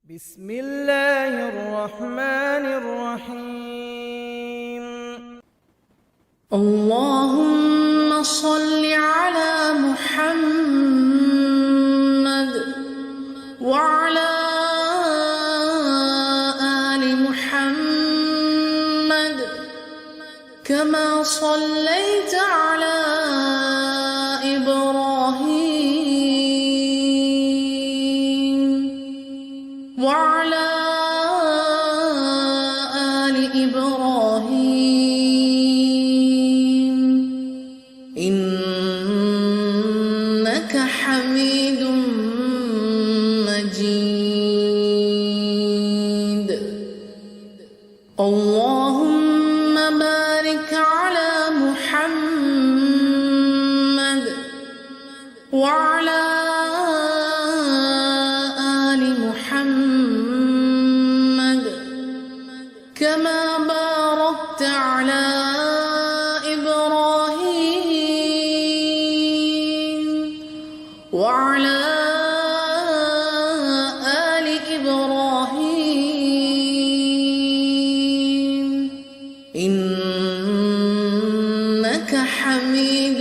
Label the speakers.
Speaker 1: بسم الله الرحمن الرحيم.
Speaker 2: اللهم صل على محمد وعلى آل محمد كما صليت على إبراهيم وعلى آل إبراهيم إنك حميد مجيد. اللهم بارك على محمد وعلى آل محمد كما باركت على إبراهيم وعلى آل إبراهيم إنك حميد